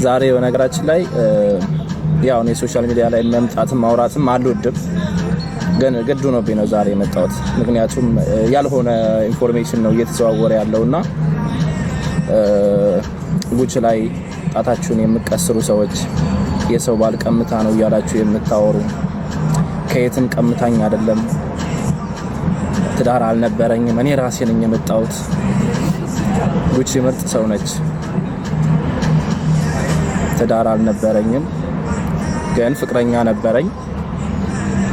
ዛሬ በነገራችን ላይ ያው እኔ ሶሻል ሚዲያ ላይ መምጣትም ማውራትም አልወድም፣ ግን ግድ ሆኖብኝ ነው ዛሬ የመጣሁት። ምክንያቱም ያልሆነ ኢንፎርሜሽን ነው እየተዘዋወረ ያለውና ጉች ላይ ጣታችሁን የምትቀስሩ ሰዎች የሰው ባል ቀምታ ነው እያላችሁ የምታወሩ ከየትም ቀምታኝ አይደለም፣ ትዳር አልነበረኝም፣ እኔ ራሴ ነኝ የመጣሁት። ጉች ምርጥ ሰው ነች። ትዳር አልነበረኝም ግን ፍቅረኛ ነበረኝ፣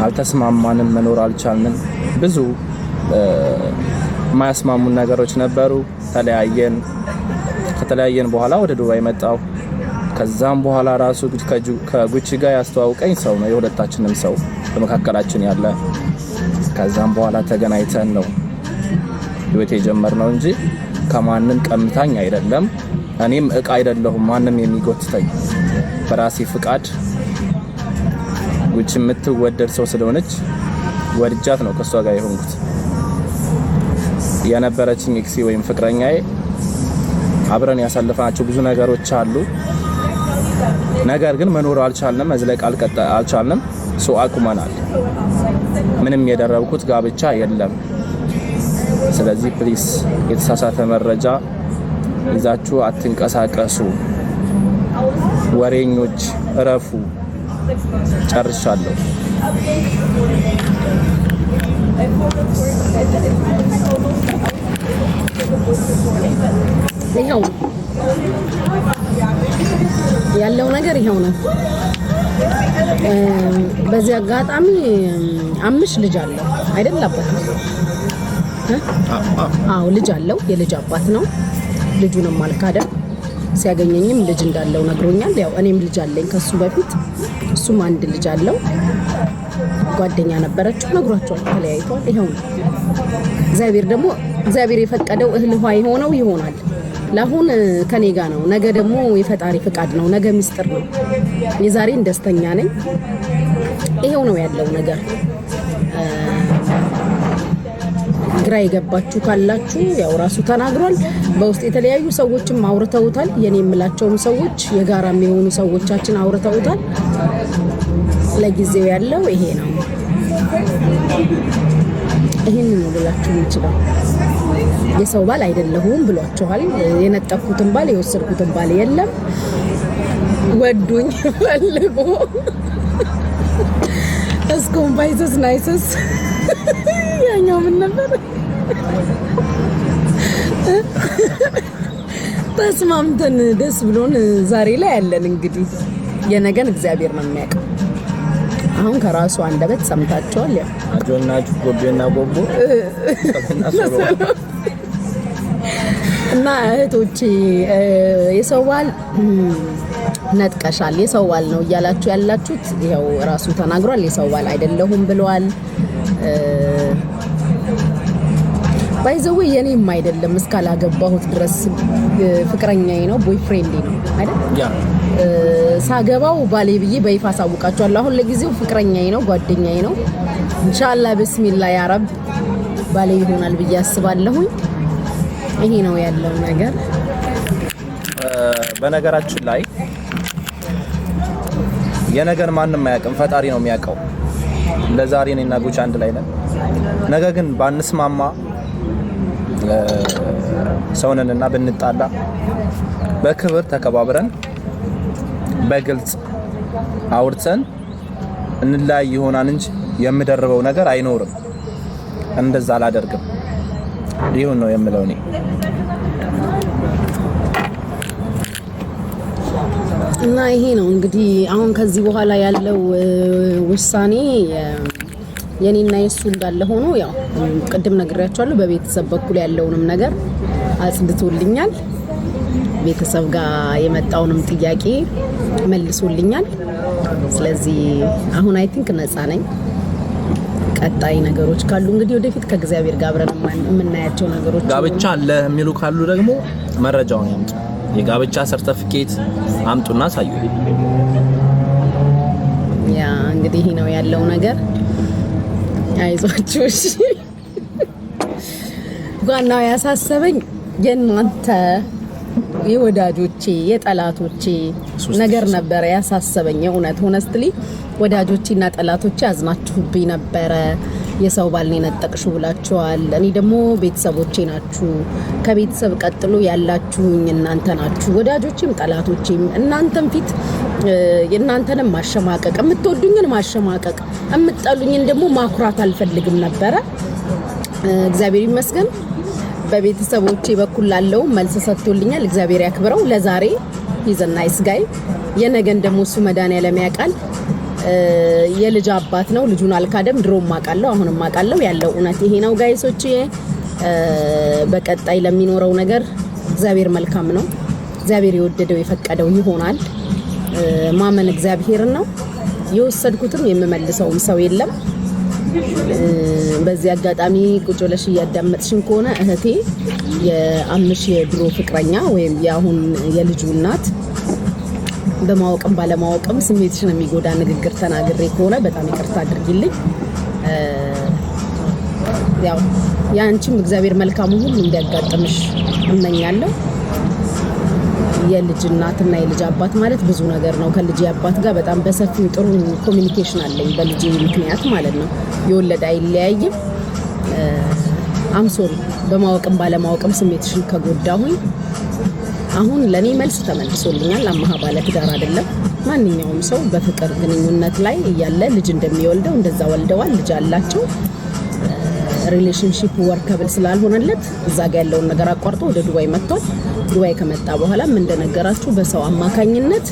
አልተስማማንም፣ መኖር አልቻልንም። ብዙ የማያስማሙን ነገሮች ነበሩ። ተለያየን። ከተለያየን በኋላ ወደ ዱባይ መጣሁ። ከዛም በኋላ ራሱ ከጉቺ ጋር ያስተዋውቀኝ ሰው ነው፣ የሁለታችንም ሰው በመካከላችን ያለ። ከዛም በኋላ ተገናኝተን ነው ህይወት የጀመርነው እንጂ ከማንም ቀምታኝ አይደለም። እኔም እቃ አይደለሁም ማንም የሚጎትተኝ። በራሴ ፍቃድ ጉቺ የምትወደድ ሰው ስለሆነች ወድጃት ነው ከሷ ጋር የሆንኩት። የነበረችኝ ኤክሲ ወይም ፍቅረኛዬ አብረን ያሳለፍናቸው ብዙ ነገሮች አሉ። ነገር ግን መኖር አልቻልንም፣ መዝለቅ አልቻልንም። ሰው አቁመናል። ምንም የደረብኩት ጋብቻ የለም። ስለዚህ ፕሊስ የተሳሳተ መረጃ ይዛችሁ አትንቀሳቀሱ። ወሬኞች እረፉ። ጨርሻለሁ። ይሄው ያለው ነገር ይሄው ነው። በዚህ አጋጣሚ አምስት ልጅ አለው አይደል? አባት አዎ ልጅ አለው። የልጅ አባት ነው። ልጁንም አልካደም። ሲያገኘኝም ልጅ እንዳለው ነግሮኛል። ያው እኔም ልጅ አለኝ ከሱ በፊት፣ እሱም አንድ ልጅ አለው። ጓደኛ ነበረችው፣ ነግሯቸዋል። ተለያይተዋል። ይሄው ነው። እግዚአብሔር የፈቀደው እህል ውሃ የሆነው ይሆናል። ለአሁን ከኔ ጋር ነው። ነገ ደግሞ የፈጣሪ ፍቃድ ነው። ነገ ሚስጥር ነው። የዛሬን ደስተኛ ነኝ። ይሄው ነው ያለው ነገር። ግራ የገባችሁ ካላችሁ ያው ራሱ ተናግሯል። በውስጥ የተለያዩ ሰዎችም አውርተውታል። የኔ የምላቸውም ሰዎች የጋራ የሚሆኑ ሰዎቻችን አውርተውታል። ለጊዜው ያለው ይሄ ነው። ይሄንን ነው ብላችሁ እንችላለን። የሰው ባል አይደለሁም ብሏቸዋል። የነጠቅኩትን ባል የወሰድኩትን ባል የለም። ወዱኝ ፈልጎ እስኮምባይሰስ ናይሰስ ያኛው ምን ነበር? ተስማምተን ደስ ብሎን ዛሬ ላይ ያለን። እንግዲህ የነገን እግዚአብሔር ነው የሚያውቀው። አሁን ከራሱ አንደበት ሰምታችኋል። ያው አጆና ጎቤና ጎቦ እና እህቶቼ የሰው ባል ነጥቀሻል፣ የሰው ባል ነው እያላችሁ ያላችሁት ይኸው ራሱ ተናግሯል። የሰው ባል አይደለሁም ብለዋል። ባይዘው የኔም አይደለም እስካላገባሁት ድረስ ፍቅረኛዬ ነው፣ ቦይፍሬንዴ ነው አይደል? ያ ሳገባው ባሌ ብዬ በይፋ አሳውቃቸዋለሁ። አሁን ለጊዜው ፍቅረኛዬ ነው፣ ጓደኛዬ ነው። ኢንሻአላህ ቢስሚላህ ያ ረብ ባሌ ይሆናል ብዬ አስባለሁ። ይሄ ነው ያለው ነገር። በነገራችን ላይ የነገር ማንም አያውቅም፣ ፈጣሪ ነው የሚያውቀው። ለዛሬ እኔና ጉቺ አንድ ላይ ነን። ነገ ግን ባንስማማ ሰውነንና ብንጣላ በክብር ተከባብረን በግልጽ አውርተን እንላይ ይሆናል እንጂ የምደርበው ነገር አይኖርም። እንደዛ አላደርግም። ይሁን ነው የምለው እኔ። እና ይሄ ነው እንግዲህ አሁን ከዚህ በኋላ ያለው ውሳኔ የኔና የሱ እንዳለ ሆኖ ያው ቅድም ነግሬያቸዋለሁ። በቤተሰብ በኩል ያለውንም ነገር አጽድቶልኛል። ቤተሰብ ጋር የመጣውንም ጥያቄ መልሶልኛል። ስለዚህ አሁን አይ ቲንክ ነፃ ነኝ። ቀጣይ ነገሮች ካሉ እንግዲህ ወደፊት ከእግዚአብሔር ጋር አብረን የምናያቸው ነገሮች ጋብቻ አለ የሚሉ ካሉ ደግሞ መረጃውን ያምጡ። የጋብቻ ሰርተፊኬት አምጡና ሳዩ። ያ እንግዲህ ይሄ ነው ያለው ነገር። አይዟችሁ። እሺ ዋናው ያሳሰበኝ የእናንተ የወዳጆቼ የጠላቶቼ ነገር ነበር ያሳሰበኝ። እውነት ሆነስትሊ ወዳጆቼና ጠላቶቼ አዝናችሁብኝ ነበረ። የሰው ባልኔ ነጠቅሹ ብላችኋል። እኔ ደግሞ ቤተሰቦቼ ናችሁ። ከቤተሰብ ቀጥሎ ያላችሁኝ እናንተ ናችሁ። ወዳጆቼም ጠላቶቼም እናንተም ፊት የእናንተንም ማሸማቀቅ፣ የምትወዱኝን ማሸማቀቅ፣ የምትጠሉኝን ደግሞ ማኩራት አልፈልግም ነበረ። እግዚአብሔር ይመስገን በቤተሰቦቼ በኩል ላለው መልስ ሰጥቶልኛል። እግዚአብሔር ያክብረው። ለዛሬ ይዘና ይስጋይ የነገን ደግሞ እሱ መድኃኒዓለም ያውቃል። የልጅ አባት ነው። ልጁን አልካደም። ድሮም ማቃለው አሁንም ማቃለው። ያለው እውነት ይሄ ነው ጋይሶቼ። በቀጣይ ለሚኖረው ነገር እግዚአብሔር መልካም ነው። እግዚአብሔር የወደደው የፈቀደው ይሆናል። ማመን እግዚአብሔርን ነው። የወሰድኩትም የምመልሰውም ሰው የለም። በዚህ አጋጣሚ ቁጭ ብለሽ እያዳመጥሽን ከሆነ እህቴ የአምሽ የድሮ ፍቅረኛ ወይም የአሁን የልጁ እናት በማወቅም ባለማወቅም ስሜትሽን የሚጎዳ ንግግር ተናግሬ ከሆነ በጣም ይቅርታ አድርጊልኝ። ያው ያንቺም እግዚአብሔር መልካሙ ሁሉ እንዲያጋጥምሽ እመኛለሁ። የልጅ እናትና የልጅ አባት ማለት ብዙ ነገር ነው። ከልጅ አባት ጋር በጣም በሰፊው ጥሩ ኮሚኒኬሽን አለኝ በልጅ ምክንያት ማለት ነው። የወለደ አይለያይም። አምሶሪ በማወቅም ባለማወቅም ስሜትሽን ከጎዳሁኝ አሁን ለኔ መልስ ተመልሶልኛል። አማሃ ባለ ትዳር አይደለም። ማንኛውም ሰው በፍቅር ግንኙነት ላይ እያለ ልጅ እንደሚወልደው እንደዛ ወልደዋል። ልጅ አላቸው። ሪሌሽንሺፕ ወርከብል ስላልሆነለት እዛ ጋር ያለውን ነገር አቋርጦ ወደ ዱባይ መጥቷል። ዱባይ ከመጣ በኋላም እንደነገራችሁ በሰው አማካኝነት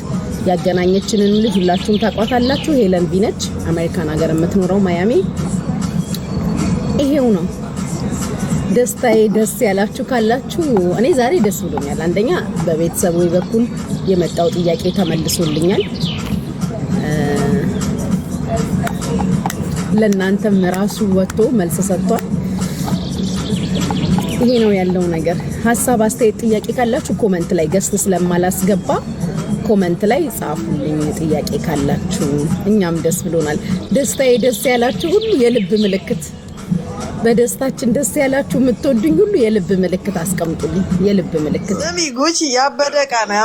ያገናኘችንን ልጅ ሁላችሁም ታቋታላችሁ። ሄለን ቢነች አሜሪካን ሀገር የምትኖረው ማያሚ። ይሄው ነው ደስታዬ። ደስ ያላችሁ ካላችሁ እኔ ዛሬ ደስ ብሎኛል። አንደኛ በቤተሰቡ በኩል የመጣው ጥያቄ ተመልሶልኛል። ለእናንተም ራሱ ወጥቶ መልስ ሰጥቷል። ይሄ ነው ያለው ነገር። ሀሳብ አስተያየት፣ ጥያቄ ካላችሁ ኮመንት ላይ ገስት ስለማላስገባ ኮመንት ላይ ጻፉልኝ ጥያቄ ካላችሁ። እኛም ደስ ብሎናል። ደስታዬ ደስ ያላችሁ ሁሉ የልብ ምልክት፣ በደስታችን ደስ ያላችሁ የምትወዱኝ ሁሉ የልብ ምልክት አስቀምጡልኝ። የልብ ምልክት ስሚ ጉቺ ያበደቃ ነው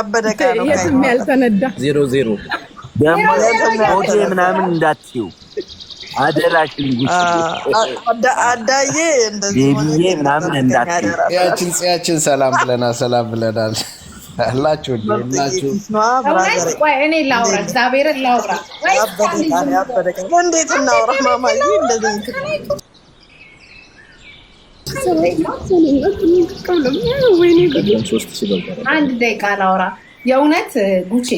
የትም ያልተነዳ 00 ደግሞ ኦኬ ምናምን እንዳትዩ አደራሽን ጉቺ አዳዬ እንደዚህ ቤቢዬ ምናምን እንዳትዩ። ጽያችን ሰላም ብለናል አላችሁ እንደናችሁ። ቆይ እኔ ላውራ፣ እግዚአብሔርን ላውራ። ያበደቃ እንዴት እናውራ ማማዬ እንደዚህ አንድ ደቂቃ ላውራ። የእውነት ጉቼ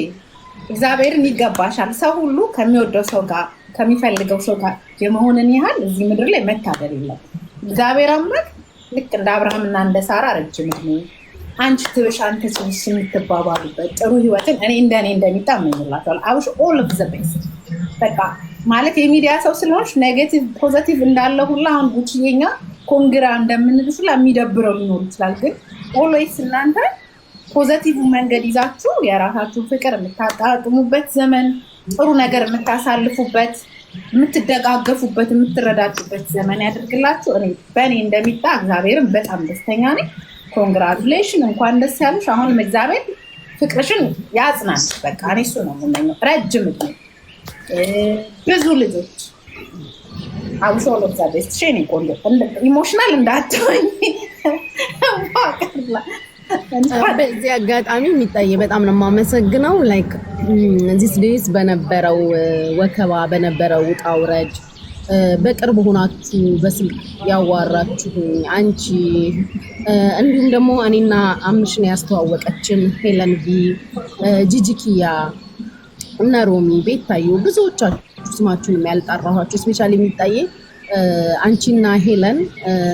እግዚአብሔርን ይገባሻል። ሰው ሁሉ ከሚወደው ሰው ጋር ከሚፈልገው ሰው ጋር የመሆንን ያህል እዚህ ምድር ላይ መታደል የለም። እግዚአብሔር አምላክ ልክ እንደ አብርሃምና እንደ ሳራ ረጅም እድሜ አንቺ ትብሽ አንተ ትብሽ የምትባባሉበት ጥሩ ህይወትን እኔ እንደሚጣ እመኝላችኋለሁ። አውሽ ኦል ኦፍ ዘ ቤስት። በቃ ማለት የሚዲያ ሰው ስለሆንሽ ኔጌቲቭ ፖዘቲቭ እንዳለ ሁላ አሁን ጉቺዬኛ ኮንግራ እንደምንልሽ ሁላ የሚደብረው ሊኖር ይችላል። ግን ኦልዌይስ እናንተ ፖዘቲቭ መንገድ ይዛችሁ የራሳችሁ ፍቅር የምታጣጥሙበት ዘመን፣ ጥሩ ነገር የምታሳልፉበት፣ የምትደጋገፉበት፣ የምትረዳጩበት ዘመን ያደርግላችሁ። እኔ በእኔ እንደሚጣ እግዚአብሔርን በጣም ደስተኛ ነኝ። ኮንግራቹሌሽን፣ እንኳን ደስ ያሉሽ። አሁንም እግዚአብሔር ፍቅርሽን ያጽናል። በቃ እኔ እሱ ነው የምመኘው። ረጅም እድሜ፣ ብዙ ልጆች አብሾ ለዛ ቤት ሼኔ ቆንጆ ኢሞሽናል እንዳትሆኝ። በዚህ አጋጣሚ የሚታየ በጣም ነው የማመሰግነው። ላይክ እዚህ ስዴስ በነበረው ወከባ በነበረው ውጣ ውረድ በቅርብ ሆናችሁ በስልክ ያዋራችሁ አንቺ እንዲሁም ደግሞ እኔና አምሽን ያስተዋወቀችን ሄለን ቪ፣ ጂጂኪያ እና ሮሚ ቤታዩ ብዙዎቻችሁ ስማችሁንም ያልጠራኋችሁ ስፔሻሊ የሚታየ አንቺና ሄለን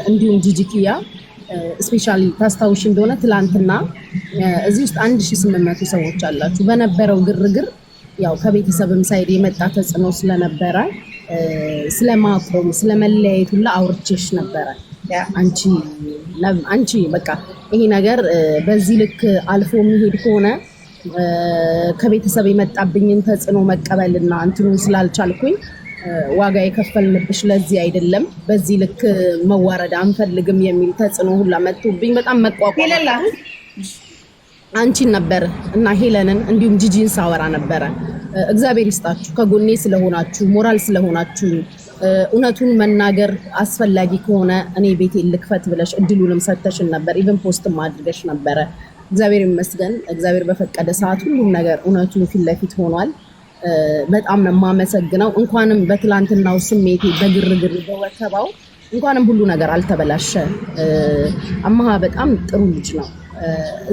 እንዲሁም ጂጂኪያ ስፔሻሊ ታስታውሽ እንደሆነ ትላንትና እዚህ ውስጥ 1800 ሰዎች አላችሁ። በነበረው ግርግር ያው ከቤተሰብም ሳይድ የመጣ ተጽዕኖ ስለነበረ ስለማቆም ስለመለያየት ሁላ አውርቼሽ ነበረ። አንቺ በቃ ይሄ ነገር በዚህ ልክ አልፎ የሚሄድ ከሆነ ከቤተሰብ የመጣብኝን ተጽዕኖ መቀበልና እንትኑን ስላልቻልኩኝ ዋጋ የከፈልንብሽ ለዚህ አይደለም፣ በዚህ ልክ መዋረድ አንፈልግም የሚል ተጽዕኖ ሁላ መጥቶብኝ በጣም መቋቋም አንቺን ነበር እና ሄለንን እንዲሁም ጂጂን ሳወራ ነበረ። እግዚአብሔር ይስጣችሁ ከጎኔ ስለሆናችሁ ሞራል ስለሆናችሁ እውነቱን መናገር አስፈላጊ ከሆነ እኔ ቤቴ ልክፈት ብለሽ እድሉንም ሰተሽን ነበር። ኢቭን ፖስትም አድርገሽ ነበረ። እግዚአብሔር ይመስገን። እግዚአብሔር በፈቀደ ሰዓት ሁሉም ነገር እውነቱን ፊት ለፊት ሆኗል። በጣም ነው የማመሰግነው። እንኳንም በትላንትናው ስሜቴ በግርግር በወከባው እንኳንም ሁሉ ነገር አልተበላሸ። አማሃ በጣም ጥሩ ልጅ ነው።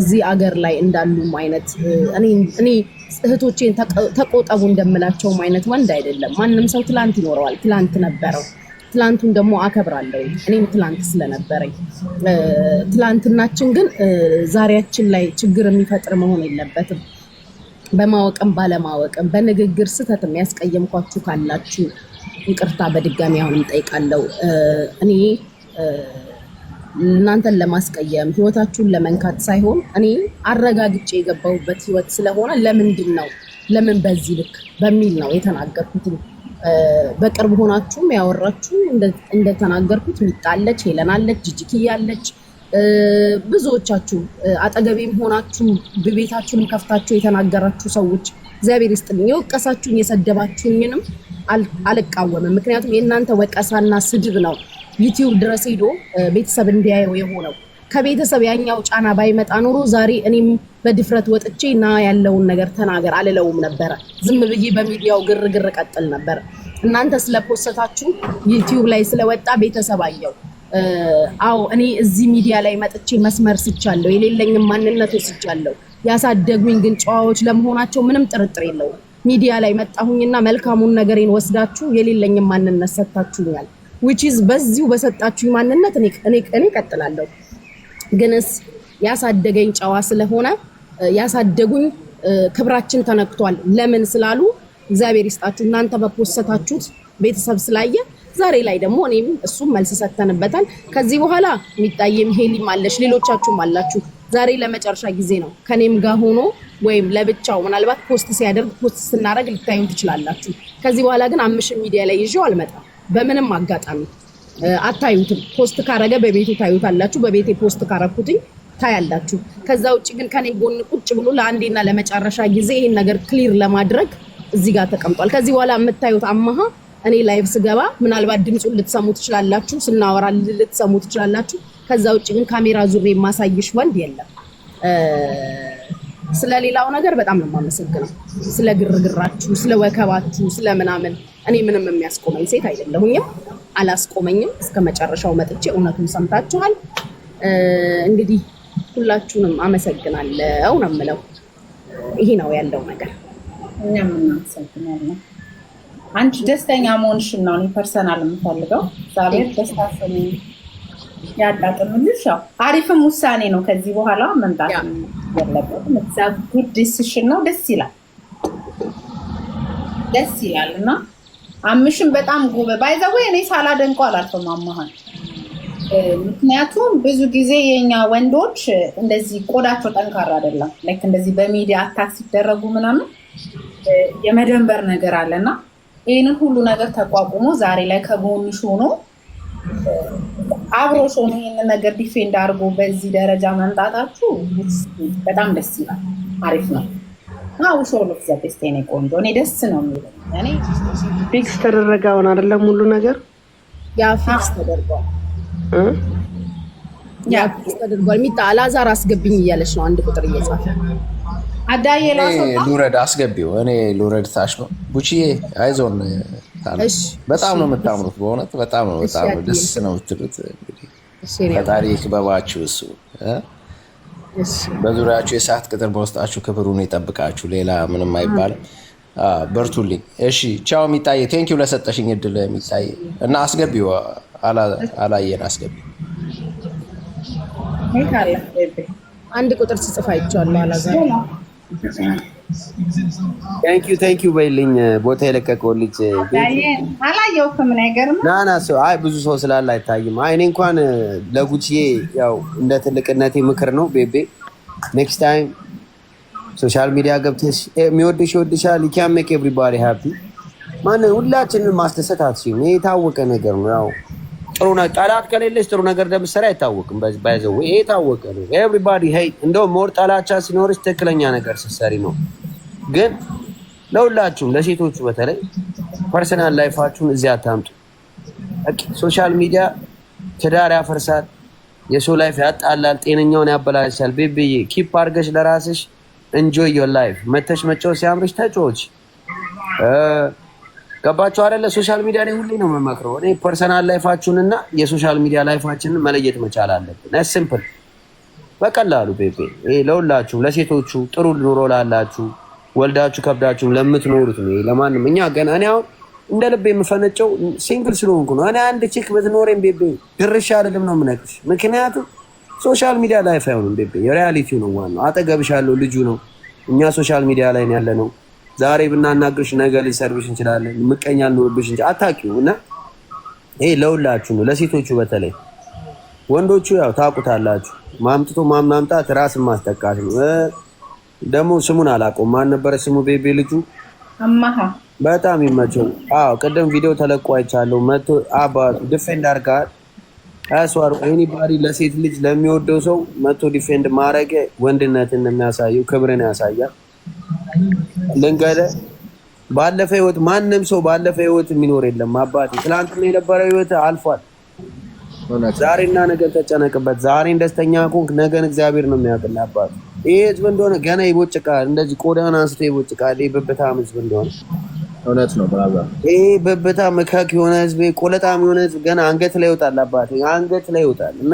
እዚህ አገር ላይ እንዳሉም አይነት እኔ እህቶቼን ተቆጠቡ እንደምላቸውም አይነት ወንድ አይደለም። ማንም ሰው ትላንት ይኖረዋል፣ ትላንት ነበረው። ትላንቱን ደግሞ አከብራለሁ። እኔም ትላንት ስለነበረኝ ትላንትናችን ግን ዛሬያችን ላይ ችግር የሚፈጥር መሆን የለበትም። በማወቅም ባለማወቅም በንግግር ስህተት የሚያስቀየምኳችሁ ካላችሁ ይቅርታ በድጋሚ አሁንም ጠይቃለሁ። እኔ እናንተን ለማስቀየም ህይወታችሁን ለመንካት ሳይሆን እኔ አረጋግጬ የገባሁበት ህይወት ስለሆነ ለምን በዚህ ልክ በሚል ነው የተናገርኩት። በቅርብ ሆናችሁም ያወራችሁ እንደተናገርኩት ሚጣለች፣ ሄለናለች፣ ጂጂኪያለች፣ ብዙዎቻችሁ አጠገቤም ሆናችሁ በቤታችሁንም ከፍታችሁ የተናገራችሁ ሰዎች እግዚአብሔር ይስጥልኝ። የወቀሳችሁኝ የሰደባችሁኝንም አልቃወምም። ምክንያቱም የእናንተ ወቀሳና ስድብ ነው ዩቲዩብ ድረስ ሄዶ ቤተሰብ እንዲያየው የሆነው። ከቤተሰብ ያኛው ጫና ባይመጣ ኖሮ ዛሬ እኔም በድፍረት ወጥቼ ና ያለውን ነገር ተናገር አልለውም ነበረ። ዝም ብዬ በሚዲያው ግርግር ቀጥል ነበር። እናንተ ስለፖሰታችሁ ዩቲዩብ ላይ ስለወጣ ቤተሰብ አየው። አዎ እኔ እዚህ ሚዲያ ላይ መጥቼ መስመር ስቻለሁ፣ የሌለኝም ማንነት ወስጃለሁ። ያሳደጉኝ ግን ጨዋዎች ለመሆናቸው ምንም ጥርጥር የለውም። ሚዲያ ላይ መጣሁኝና መልካሙን ነገሬን ወስዳችሁ የሌለኝም ማንነት ሰጣችሁኛል። which is በዚሁ በሰጣችሁ ማንነት እኔ ቀጥላለሁ። ግንስ ያሳደገኝ ጨዋ ስለሆነ ያሳደጉኝ ክብራችን ተነክቷል ለምን ስላሉ እግዚአብሔር ይስጣችሁ። እናንተ በፖሰታችሁት ቤተሰብ ስላየ ዛሬ ላይ ደግሞ እኔም እሱም መልስ ሰተንበታል። ከዚህ በኋላ የሚጣየም ሄሊም አለሽ፣ ሌሎቻችሁም አላችሁ። ዛሬ ለመጨረሻ ጊዜ ነው ከኔም ጋር ሆኖ ወይም ለብቻው ምናልባት ፖስት ሲያደርግ ፖስት ስናደርግ ልታዩን ትችላላችሁ። ከዚህ በኋላ ግን አምሽን ሚዲያ ላይ ይዤው አልመጣም። በምንም አጋጣሚ አታዩትም። ፖስት ካረገ በቤቱ ታዩታላችሁ፣ በቤቴ ፖስት ካረኩትኝ ታያላችሁ። ከዛ ውጭ ግን ከኔ ጎን ቁጭ ብሎ ለአንዴና ለመጨረሻ ጊዜ ይሄን ነገር ክሊር ለማድረግ እዚህ ጋር ተቀምጧል። ከዚህ በኋላ የምታዩት አማሃ እኔ ላይቭ ስገባ ምናልባት ድምጹን ልትሰሙ ትችላላችሁ፣ ስናወራ ልትሰሙ ትችላላችሁ። ከዛ ውጭ ግን ካሜራ ዙሬ የማሳይሽ ወንድ የለም። ስለሌላው ነገር በጣም ነው የማመሰግነው። ስለ ግርግራችሁ፣ ስለ ወከባችሁ፣ ስለ ምናምን እኔ ምንም የሚያስቆመኝ ሴት አይደለሁኝም፣ አላስቆመኝም። እስከ መጨረሻው መጥቼ እውነቱን ሰምታችኋል። እንግዲህ ሁላችሁንም አመሰግናለሁ ነው የምለው። ይሄ ነው ያለው ነገር። እኛም እናመሰግናለን። አንቺ ደስተኛ መሆንሽን ነው እኔ ፐርሰናል የምፈልገው። እግዚአብሔር ደስታሽን ያጣጥምልሽ። ያው አሪፍም ውሳኔ ነው። ከዚህ በኋላ መምጣት ያለበት እግዚአብሔር ዲሲሽን ነው። ደስ ይላል እና አምሽን በጣም ጎበ ባይዘው እኔ ሳላደንቀው አላልፈም አማሃን። ምክንያቱም ብዙ ጊዜ የኛ ወንዶች እንደዚህ ቆዳቸው ጠንካራ አይደለም። ላይክ እንደዚህ በሚዲያ አታክ ሲደረጉ ምናምን የመደንበር ነገር አለና ይሄንን ሁሉ ነገር ተቋቁሞ ዛሬ ላይ ከጎንሽ ሆኖ አብሮሽ ሆኖ ይሄንን ነገር ዲፌንድ አድርጎ በዚህ ደረጃ መምጣታችሁ በጣም ደስ ይላል። አሪፍ ነው። አው ሾሎ ዘበስቴ ነው ቆንጆ። እኔ ደስ ነው የሚለው። እኔ ፊክስ ተደረጋውን አይደለም ሁሉ ነገር ያ ፊክስ ተደርጓል። ያ ፊክስ ተደርጓል። ሚጣ አላዛር አስገብኝ እያለች ነው አንድ ቁጥር እየጻፈ አዳዬ ላሰጣ ሉረድ አስገቢው። እኔ ሉረድ ታሽ ነው ቡቺዬ አይዞን። በጣም ነው የምታምሩት በእውነት በጣም ነው ደስ ነው የምትሉት። እንግዲህ ፈጣሪ ይክበባችሁ። እሱ በዙሪያችሁ የሰዓት ቅጥር በውስጣችሁ ክብሩን ይጠብቃችሁ። ሌላ ምንም አይባልም። በርቱልኝ። እሺ ቻው ሚጣዬ። ቴንኪው ለሰጠሽኝ እድል ሚጣዬ። እና አስገቢው አላየን አስገቢው። አንድ ቁጥር ሲጽፍ አይቻለሁ አላዛር። ቴንኪዩ በይልኝ። ቦታ የለቀቀው ልጅ አላየሁትም ነገር ናና ሰው አይ ብዙ ሰው ስላለ አይታይም። አይ እኔ እንኳን ለጉቺዬ ያው እንደ ትልቅነቴ ምክር ነው ቤቤ ኔክስት ታይም ሶሻል ሚዲያ ገብተሽ የሚወድሽ ይወድሻል። you can make everybody happy ማን ሁላችንን ማስደሰት አትችይም። ይሄ የታወቀ ነገር ነው። ያው ጥሩ ነገር ጠላት ከሌለሽ ጥሩ ነገር እንደምትሰሪ አይታወቅም። ባይዘው ይሄ ታወቀ ነው። ኤቭሪባዲ ሄይ እንደው ሞር ጠላቻ ሲኖርሽ ትክክለኛ ነገር ስትሰሪ ነው። ግን ለሁላችሁም ለሴቶቹ በተለይ ፐርሰናል ላይፋችሁን እዚህ አታምጡ። ሶሻል ሚዲያ ትዳር ያፈርሳል፣ የሰው ላይፍ ያጣላል፣ ጤነኛውን ያበላሻል። ቤቢዬ ኪፕ አድርገሽ ለራስሽ ኢንጆይ ዮር ላይፍ። መተሽ መጫወት ሲያምርሽ ተጫወች። ገባችሁ አይደለ? ሶሻል ሚዲያ ላይ ሁሌ ነው የምመክረው እኔ ፐርሰናል ላይፋችሁንና የሶሻል ሚዲያ ላይፋችንን መለየት መቻል አለብን። ሲምፕል በቀላሉ ቤቢ። ይሄ ለሁላችሁ ለሴቶቹ ጥሩ ኑሮ ላላችሁ ወልዳችሁ ከብዳችሁ ለምትኖሩት ነው። ለማንም እኛ ገና እኔ አሁን እንደ ልብ የምፈነጨው ሲንግል ስለሆንኩ ነው። እኔ አንድ ቺክ ብትኖረኝ ቤቢ ድርሻ አይደለም ነው የምነግርሽ። ምክንያቱም ሶሻል ሚዲያ ላይፍ አይሆንም ቤቢ፣ የሪያሊቲው ነው ዋናው። አጠገብሽ ያለው ልጁ ነው። እኛ ሶሻል ሚዲያ ላይ ነው ያለነው። ዛሬ ብናናግርሽ ነገ ሊሰርብሽ እንችላለን። ምቀኛ ልኖርብሽ እንጂ አታውቂው። እና ይሄ ለሁላችሁ ነው፣ ለሴቶቹ በተለይ። ወንዶቹ ያው ታውቁታላችሁ፣ ማምጥቶ ማምጣት ራስን ማስጠቃት ነው። ደግሞ ስሙን አላውቀውም። ማን ነበረ ስሙ ቤቢ ልጁ? አማሃ በጣም ይመቸው። አዎ ቅድም ቪዲዮ ተለቆ አይቻለሁ። መቶ አባቱ ዲፌንድ አድርጋል። አስዋር ኤኒባዲ ለሴት ልጅ ለሚወደው ሰው መቶ ዲፌንድ ማድረግ ወንድነትን የሚያሳየው ክብርን ያሳያል። ልንገደ ባለፈ ህይወት ማንም ሰው ባለፈ ህይወት የሚኖር የለም አባቴ። ትናንትና የነበረው ህይወት አልፏል። ዛሬና ነገ ተጨነቅበት። ዛሬን ደስተኛ ኮንክ ነገን እግዚአብሔር ነው የሚያውቅልህ አባቴ። ይሄ ህዝብ እንደሆነ ገና ይቦጭቃል። እንደዚህ ቆዳን አንስቶ ይቦጭቃል። ይሄ በበታም ህዝብ እንደሆነ እውነት ነው ብራዘር። ይሄ በበታ መካክ የሆነ ህዝብ ቆለጣም የሆነ ህዝብ ገና አንገት ላይ ይወጣል አባቴ፣ አንገት ላይ ይወጣል። እና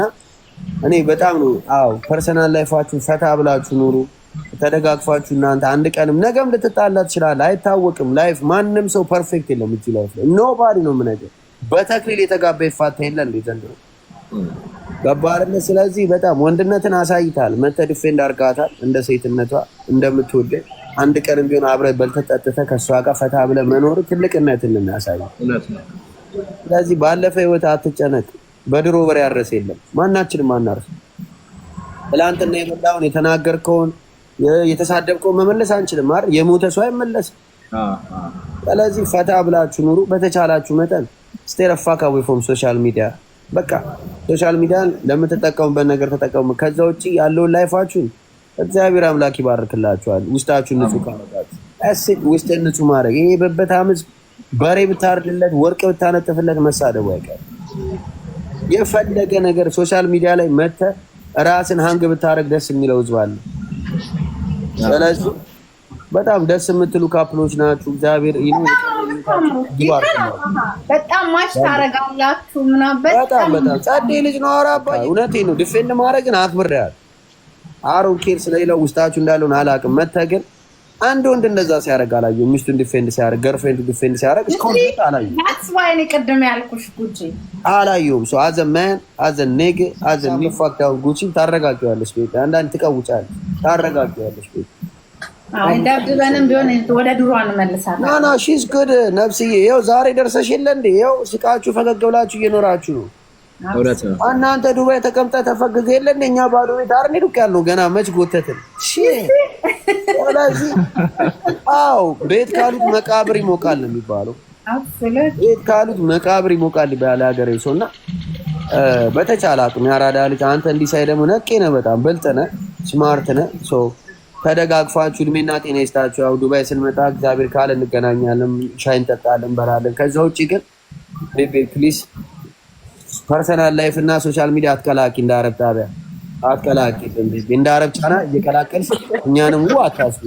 እኔ በጣም ነው አዎ ፐርሰናል ላይፋችሁ ፈታ ብላችሁ ኑሩ። ተደጋግፋችሁ እናንተ አንድ ቀንም ነገም ልትጣላ ትችላለህ፣ አይታወቅም። ላይፍ ማንም ሰው ፐርፌክት የለም እዚህ ላይፍ ላይ ኖባዲ ነው የምነግርህ። በተክሊል የተጋባ ይፋታ የለ እንዴ ዘንድሮ ገባህ አይደለ? ስለዚህ በጣም ወንድነትን አሳይታል። መተህ ዲፌንድ አድርጋታል እንደ ሴትነቷ እንደምትወደ። አንድ ቀንም ቢሆን አብረህ በልተህ ጠጥተህ ከእሷ ጋር ፈታ ብለህ መኖር ትልቅነትን ነው የሚያሳየው። ስለዚህ ባለፈ ህይወት አትጨነቅ። በድሮ በሬ ያረሰ የለም፣ ማናችንም አናርስ። ትላንትና የበላውን የተናገርከውን የተሳደብከውን መመለስ አንችልም አይደል? የሞተ ሰው አይመለስም። ስለዚህ ፈታ ብላችሁ ኑሩ በተቻላችሁ መጠን። ስቴይ ዘ ፋክ አዌይ ፍሮም ሶሻል ሚዲያ። በቃ ሶሻል ሚዲያን ለምትጠቀሙበት ነገር ተጠቀሙ። ከዛ ውጪ ያለውን ላይፋችሁን እግዚአብሔር አምላክ ይባርክላችኋል። ውስጣችሁን ንጹህ ካደረጋችሁ እሺ፣ ውስጥን ንጹህ ማድረግ ይሄ በበታም በሬ ብታርድለት ወርቅ ብታነጥፍለት መሳደቡ አይቀርም። የፈለገ ነገር ሶሻል ሚዲያ ላይ መተህ ራስን ሃንግ ብታረግ ደስ የሚለው ህዝብ አለ። ስለዚህ በጣም ደስ የምትሉ ካፕሎች ናችሁ። እግዚአብሔር በጣም ማች ታረጋላችሁ ምናምን በጣም ጸዴ ልጅ ነው። ኧረ አባዬ እውነቴን ነው። ዲፌንድ ማድረግን አክብሬያለሁ። አሮን ኬር ስለሌላው ውስጣችሁ እንዳለውን አላውቅም። መተህ ግን አንድ ወንድ እንደዛ ሲያደርግ አላየሁም። ሚስቱን ዲፌንድ ሲያደርግ ገርፍሬንዱ ዲፌንድ ሲያደርግ እስካሁን አላየሁም። that's why እኔ ቅድም ያልኩሽ ጉቺ አላየሁም። ሶ as a man as a nigga as a me fucked out ጉቺ ታረጋጊዋለሽ ቤት አንዳንድ ትቀውጫለሽ ታረጋጊዋለሽ ቤት እንደብበንም ቢሆን ወደ ድሮ እንመልሳለን። ና she's good ነፍስዬ። ይኸው ዛሬ ደርሰሽ የለ እንዴ? ይኸው ስቃችሁ ፈገግ ብላችሁ እየኖራችሁ ነው። እውነት ነው። እናንተ ዱባይ ተቀምጠህ ተፈግገ የለ እንደ እኛ ባዶ ቤት አርኔ ዱቅ ያለው ገና መች ጎተትን። ስለዚህ አዎ ቤት ካሉት መቃብር ይሞቃል ነው የሚባለው። ቤት ካሉት መቃብር ይሞቃል ይባላል ሀገሬ ሰው። እና በተቻለ አቅም ያራዳ ልጅ አንተ እንዲሳይ ደግሞ ነቄ ነህ፣ በጣም ብልጥ ነህ፣ ስማርት ነህ። ሶ ተደጋግፋችሁ እድሜና ጤና ይስጣችሁ። ያው ዱባይ ስንመጣ እግዚአብሔር ካለ እንገናኛለን፣ ሻይ እንጠጣለን፣ እንበላለን። ከዛ ውጭ ግን ቤቢ ፕሊዝ ፐርሰናል ላይፍ እና ሶሻል ሚዲያ አትቀላቂ። እንዳረብ ጣቢያ አትቀላቂ። እንዳረብ ጫና እየቀላቀልሽ እኛንም አታስቢ።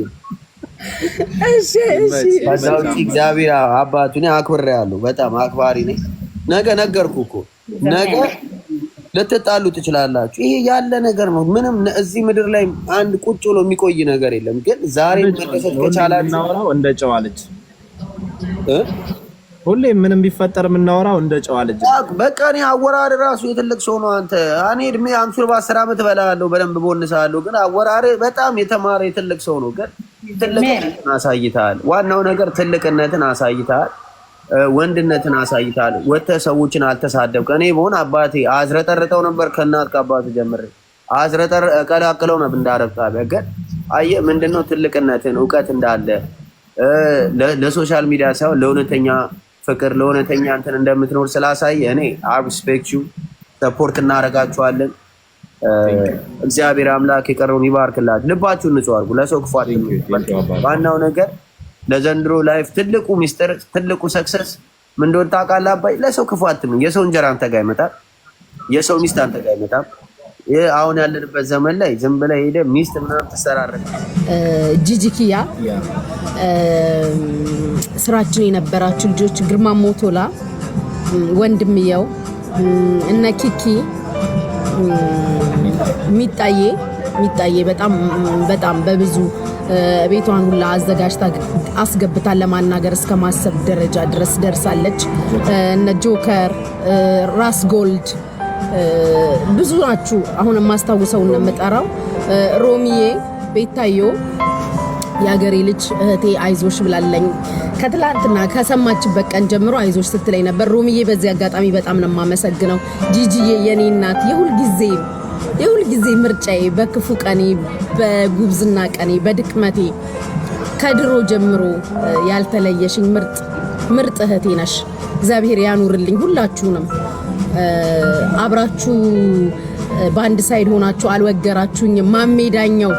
እሺ እሺ። ከዛው እግዚአብሔር አባቱን አክብሬያለሁ። በጣም አክባሪ ነኝ። ነገ ነገርኩህ እኮ ነገ ልትጣሉ ትችላላችሁ። ይሄ ያለ ነገር ነው። ምንም እዚህ ምድር ላይ አንድ ቁጭ ብሎ የሚቆይ ነገር የለም። ግን ዛሬ መደሰት ከቻላችሁ እናወራው እንደ ጨዋ ልጅ ሁሌ ምንም ቢፈጠር የምናወራው እንደ ጨዋ ልጅ። በቃ እኔ አወራር ራሱ የትልቅ ሰው ነው። አንተ እኔ እድሜ 50 ዓመት በላለሁ፣ በደንብ ቦንሳለሁ። ግን አወራር በጣም የተማረ የትልቅ ሰው ነው። ግን ትልቅነትን አሳይተሃል። ዋናው ነገር ትልቅነትን አሳይተሃል፣ ወንድነትን አሳይተሃል። ወጥተህ ሰዎችን አልተሳደብክ። እኔ በሆነ አባቴ አዝረጠርጠው ነበር ከእናት ከአባት ጀምሬ ቀላቅለው ነበር እንዳረብ ጣቢያ። ግን አየህ ምንድነው ትልቅነትን እውቀት እንዳለ ለሶሻል ሚዲያ ሳይሆን ለእውነተኛ ፍቅር ለሆነተኛ እንትን እንደምትኖር ስላሳየ እኔ I respect you ሰፖርት እናደርጋችኋለን። እግዚአብሔር አምላክ የቀረውን ይባርክላችሁ። ልባችሁን ንጹህ አድርጉ። ለሰው ክፉ አትመኙ። ዋናው ነገር ለዘንድሮ ላይፍ ትልቁ ሚስጥር ትልቁ ሰክሰስ ምን እንደሆነ ታውቃለህ አባይ? ለሰው ክፉ አትመኝ። የሰው እንጀራ አንተ ጋር አይመጣም። የሰው ሚስት አንተ ጋር አይመጣም። አሁን ያለንበት ዘመን ላይ ዝም ብለህ ሄደህ ሚስት ምናምን ትሰራረህ። ጂጂኪያ ስራችን የነበራችሁ ልጆች ግርማ ሞቶላ ወንድምየው እነ ኪኪ ሚጣዬ በጣም በብዙ ቤቷን ሁላ አዘጋጅታ አስገብታ ለማናገር እስከ ማሰብ ደረጃ ድረስ ደርሳለች። እነ ጆከር ራስ ጎልድ ብዙ ናችሁ። አሁን የማስታውሰው እና መጣራው ሮሚዬ ቤታዮ ያገሬ ልጅ እህቴ አይዞሽ ብላለኝ። ከትላንትና ከሰማችበት ቀን ጀምሮ አይዞሽ ስትለኝ ነበር። ሮሚዬ በዚህ አጋጣሚ በጣም ነው የማመሰግነው። ጂጂዬ የኔ እናት የሁል ጊዜ ምርጫዬ፣ በክፉ ቀኔ፣ በጉብዝና ቀኔ፣ በድክመቴ ከድሮ ጀምሮ ያልተለየሽኝ ምርጥ እህቴ ነሽ። እግዚአብሔር ያኑርልኝ ሁላችሁንም። አብራችሁ በአንድ ሳይድ ሆናችሁ አልወገራችሁኝ። ማሜዳኛው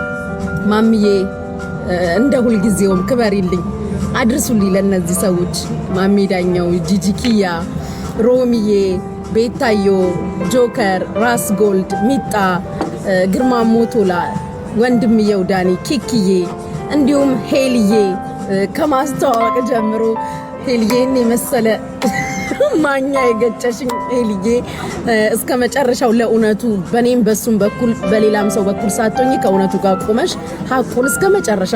ማምዬ እንደ ሁልጊዜውም ክበሪልኝ፣ አድርሱልኝ ለነዚህ ሰዎች። ማሜዳኛው፣ ጂጂኪያ፣ ሮሚዬ፣ ቤታዮ፣ ጆከር፣ ራስ ጎልድ፣ ሚጣ፣ ግርማ ሞቶላ፣ ወንድምየው ዳኒ፣ ኪክዬ እንዲሁም ሄልዬ ከማስተዋወቅ ጀምሮ ሄልዬን የመሰለ ማኛ የገጨሽኝ ሄልዬ እስከ መጨረሻው ለእውነቱ በኔም በሱም በኩል በሌላም ሰው በኩል ሳትሆኚ ከእውነቱ ጋር ቆመሽ ሀቁን እስከ መጨረሻ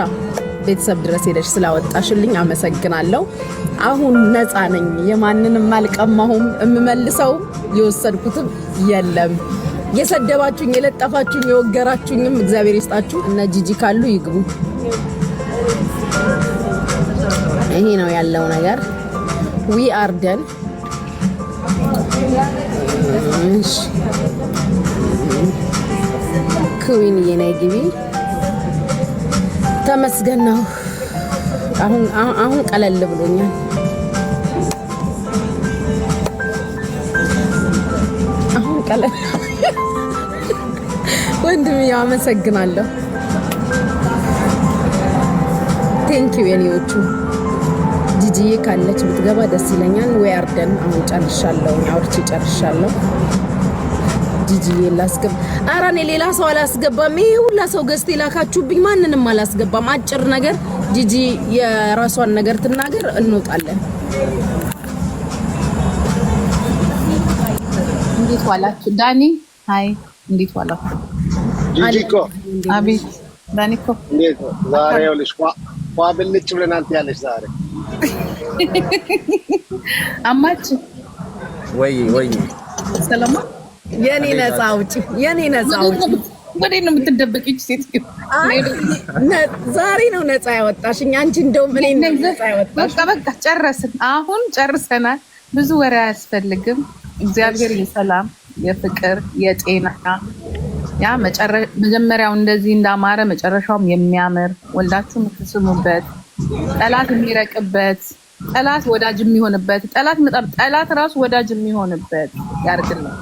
ቤተሰብ ድረስ ሄደሽ ስላወጣሽልኝ አመሰግናለሁ። አሁን ነፃ ነኝ። የማንንም አልቀማሁም። እምመልሰው የወሰድኩትም የለም። የሰደባችሁኝ፣ የለጠፋችሁኝ፣ የወገራችሁኝም እግዚአብሔር ይስጣችሁ። እነ ጂጂ ካሉ ይግቡ። ይሄ ነው ያለው ነገር። ዊ አር ደን። ኩዊን የኔ ግቢ ተመስገን ነው። አሁን ቀለል ብሎኛል። አሁን ቀለል ወንድም ያመሰግናለሁ። ቴንኪው የኔዎቹ። ጂጂዬ ካለች ብትገባ ደስ ይለኛል። ወይ አርደን አሁን ጨርሻለሁ። አውርቼ ጨርሻለሁ። ጂጂዬ ላስገባ። ኧረ እኔ ሌላ ሰው አላስገባም። ይሄ ሁላ ሰው ገዝቴ ላካችሁብኝ ማንንም አላስገባም። አጭር ነገር ጂጂ የራሷን ነገር ትናገር፣ እንወጣለን። እንዴት ዋላችሁ? ዳኒ ሃይ፣ እንዴት ዋላችሁ? ጂጂኮ አቤት። ዳኒኮ እንዴት ዛሬ ይኸውልሽ ብልጭ ብለን አንተ ያለሽ ዛሬ አማች ወይ ሰላም የኔ ነፃ አውጪ። ወዴት ነው የምትደበቂው ሴት? ዛሬ ነው ነፃ ያወጣሽኝ አንቺ። እንደውም እኔ ነፃ ያወጣሽ። በቃ ጨረስን። አሁን ጨርሰናል። ብዙ ወሬ አያስፈልግም። እግዚአብሔር የሰላም የፍቅር የጤና ያ መጀመሪያው እንደዚህ እንዳማረ መጨረሻውም የሚያምር ወልዳችሁ የምትስሙበት፣ ጠላት የሚረቅበት፣ ጠላት ወዳጅ የሚሆንበት፣ ጠላት ራሱ ወዳጅ የሚሆንበት ያርግልን።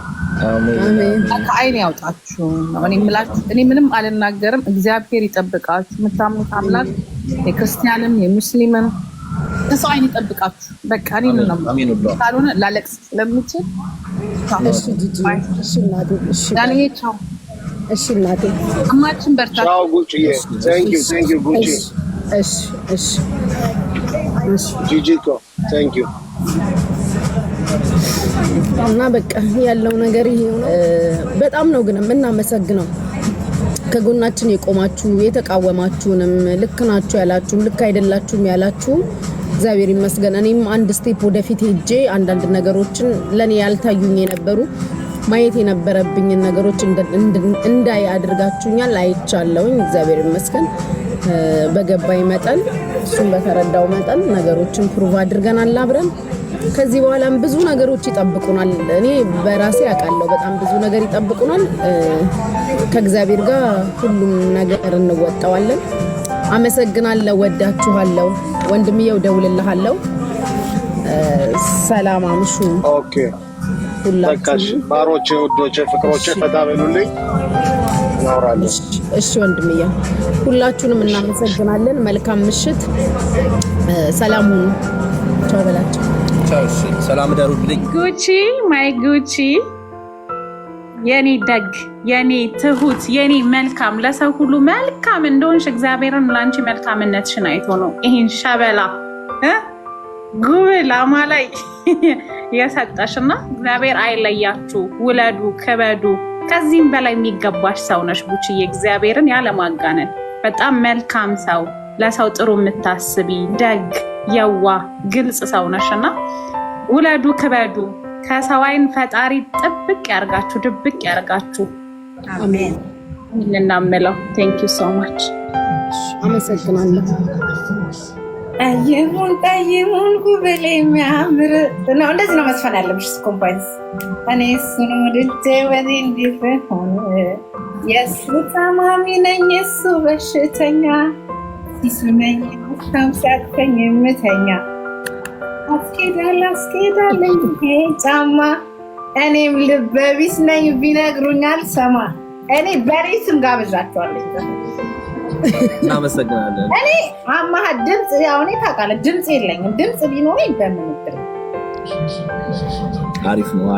አሜን። ከአይን ያውጣችሁ ነው እኔ የምላችሁ። እኔ ምንም አልናገርም። እግዚአብሔር ይጠብቃችሁ። የምታምኑት አምላክ የክርስቲያንም የሙስሊምም ከሰው አይን ይጠብቃችሁ። በቃ እኔ ነው ካልሆነ ላለቅስ ስለምችል እሺ ጂጂ፣ እሺ እናቴ፣ እሺ ዳንኤ፣ ቻው። እሺ እናቴ፣ አማችን በርታ። ቻው ጉቺዬ። ቴንክ ዩ ጉቺ። እሺ ጂጂኮ ቴንክ ዩ። እና በቃ ያለው ነገር ይሄ ነው። በጣም ነው ግን የምናመሰግነው ከጎናችን የቆማችሁ የተቃወማችሁንም፣ ልክ ናችሁ ያላችሁም፣ ልክ አይደላችሁም ያላችሁ እግዚአብሔር ይመስገን። እኔም አንድ ስቴፕ ወደፊት ሄጄ አንዳንድ ነገሮችን ለኔ ያልታዩኝ የነበሩ ማየት የነበረብኝን ነገሮች እንዳይ አድርጋችሁኛል። አይቻለሁኝ። እግዚአብሔር ይመስገን። በገባይ መጠን እሱን በተረዳው መጠን ነገሮችን ፕሩቭ አድርገናል አብረን። ከዚህ በኋላም ብዙ ነገሮች ይጠብቁናል። እኔ በራሴ አውቃለሁ በጣም ብዙ ነገር ይጠብቁናል። ከእግዚአብሔር ጋር ሁሉም ነገር እንወጣዋለን። አመሰግናለሁ። ወዳችኋለሁ። ወንድምዬው ደውልልሃለሁ። ሰላም አምሹ። ኦኬ በቃሽ። ባሮቼ፣ ውዶቼ፣ ፍቅሮቼ ፈታ በሉልኝ። እናወራለን። እሺ ወንድምዬ፣ ሁላችሁንም እናመሰግናለን። መልካም ምሽት። ሰላም ሁኑ። ቻው በላቸው። ቻው። ሰላም ደሩልኝ። ጉቺ ማይ ጉቺ የኔ ደግ የኔ ትሁት የኔ መልካም ለሰው ሁሉ መልካም እንደሆንሽ እግዚአብሔርን ላንቺ መልካምነትሽን አይቶ ነው ይሄን ሸበላ ጉብል አማላይ የሰጠሽና እግዚአብሔር አይለያችሁ። ውለዱ፣ ክበዱ። ከዚህም በላይ የሚገባሽ ሰው ነሽ ጉቺዬ። እግዚአብሔርን ያለማጋነን በጣም መልካም ሰው፣ ለሰው ጥሩ የምታስቢ ደግ፣ የዋ፣ ግልጽ ሰው ነሽና ውለዱ፣ ክበዱ። ከሰው አይን ፈጣሪ ጥብቅ ያርጋችሁ፣ ድብቅ ያርጋችሁ። አሜን። እናምለው። ቴንክ ዩ ሶ ማች። አመሰግናለሁ። ጠይሙን ጉብል የሚያምር ነው። እንደዚህ ነው መስፈን ያለብሽ። ኮምፓይንስ እኔ እሱን ወድጄ ወዲህ እንዲህ ሆነ የእሱ ታማሚ ነኝ የእሱ በሽተኛ ሲስመኝ ሲያቅተኝ የምተኛ አስኬዳለኝ ጫማ እኔም ልበቢስ ነኝ ቢነግሩኛል ሰማ እኔ በሬስም ጋብዣቸዋለኝ። እናመሰግናለን። እኔ አማሃ ድምፅ ያው እኔ ታውቃለህ ድምፅ የለኝም። ድምፅ ቢኖረኝ በምንድር አሪፍ ነው።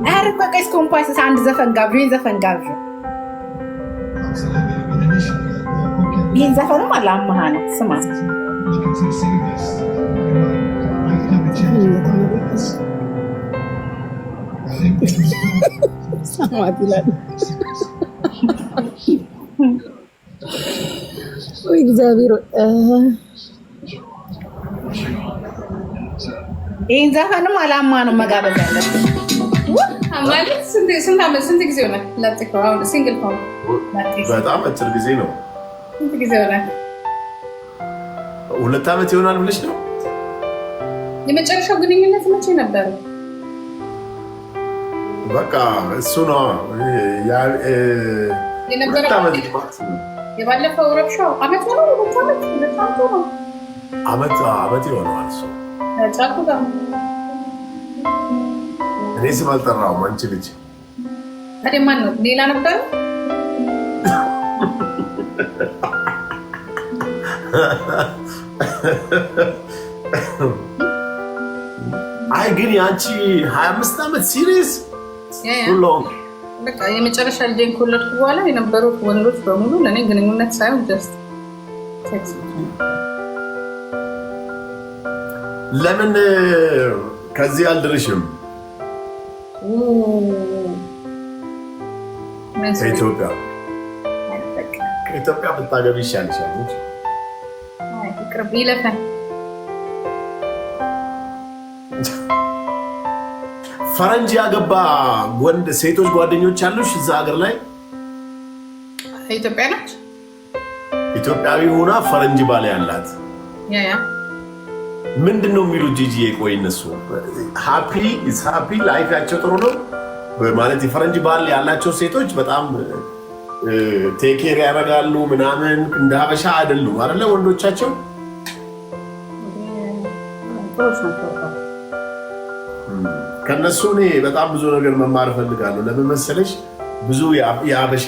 አረ በቃ ኮምፓይስ አንድ ዘፈን ጋብዥ፣ ዘፈን ጋብዥ። ይህን ዘፈንም አለ አማሃ ነው ስማ። ሰማት ይላል ወይ እግዚአብሔር። ይህን ዘፈንም አላማ ነው መጋበዝ ያለብን። ማለት ስንት ጊዜ ሆነ ለጥቆ አሁን ሲንግል ሆነ? በጣም አጭር ጊዜ ነው። ስንት ጊዜ ሆነ? 2 ዓመት ይሆናል ብለሽ ነው? የመጨረሻው ግንኙነት መቼ ነበር? በቃ እሱ ነው የባለፈው ረብሻው አመት ነው። አመት ይሆናል እሱ። ጫቁ ጋር እኔ ስም አልጠራሁም። አንቺ ልጅ ታዲያ ማን ነው? ሌላ ነበር? አይ ግን ያንቺ 25 ዓመት ሲሪየስ ሁሉ በቃ የመጨረሻ ልጄን ከወለድኩ በኋላ የነበሩት ወንዶች በሙሉ ለእኔ ግንኙነት ሳይሆን ጀስት ሴክስ። ለምን ከዚህ አልድርሽም? ከኢትዮጵያ ብታገቢ ይሻልሻል። ቅርብ ይለፈን። ፈረንጅ ያገባ ወንድ ሴቶች ጓደኞች አሉሽ እዛ ሀገር ላይ? ኢትዮጵያ ናት። ኢትዮጵያዊ ሆና ፈረንጅ ባል ያላት ምንድን ነው የሚሉት? ጂጂዬ ቆይ እነሱ ሃፒ ላይፋቸው ጥሩ ነው ማለት የፈረንጅ ባል ያላቸው ሴቶች በጣም ቴኬር ያደርጋሉ ምናምን፣ እንደ ሀበሻ አይደሉም አይደለ ወንዶቻቸው? ከነሱ እኔ በጣም ብዙ ነገር መማር እፈልጋለሁ። ለምን መሰለሽ? ብዙ የሀበሻ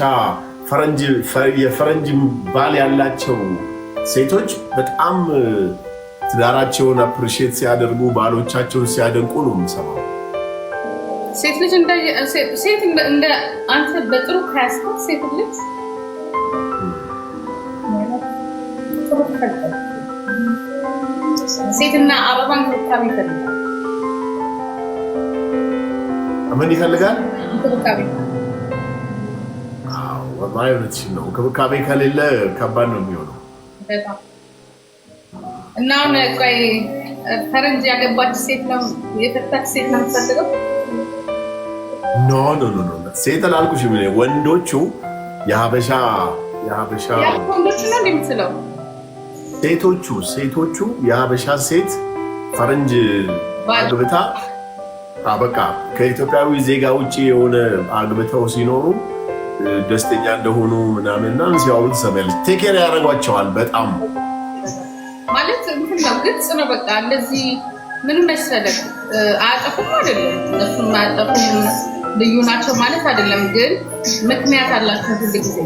የፈረንጅ ባል ያላቸው ሴቶች በጣም ትዳራቸውን አፕሪሼት ሲያደርጉ፣ ባሎቻቸውን ሲያደንቁ ነው የምሰማው። ሴት ልጅ እንደ አንተ በጥሩ ካያስካት ሴት ልጅ ሴትና አበባን ክብካቤ ይፈልጋል። ምን ይፈልጋል? ክብካቤ። እውነትሽን ነው። ክብካቤ ከሌለ ከባድ ነው የሚሆነው። እና አሁን ቆይ ፈረንጅ ያገባች ሴት ነው የፈታች ሴት ነው የምትፈልገው? ኖ ሴት አላልኩሽም። ወንዶቹ የሀበሻ ወንዶቹ ነው እንደምትለው ሴቶቹ የሀበሻ ሴት ፈረንጅ አግብታ በቃ ከኢትዮጵያዊ ዜጋ ውጭ የሆነ አግብተው ሲኖሩ ደስተኛ እንደሆኑ ምናምንና ሲያወሩ ትሰሚያለሽ። ቴኬር ያደርጓቸዋል በጣም ማለት እንትን ነው፣ ግልጽ ነው። በቃ እንደዚህ ምን መሰለህ አያጠፉም አይደለም፣ እነሱም አያጠፉም ልዩ ናቸው ማለት አይደለም፣ ግን ምክንያት አላቸው ሁሉ ጊዜ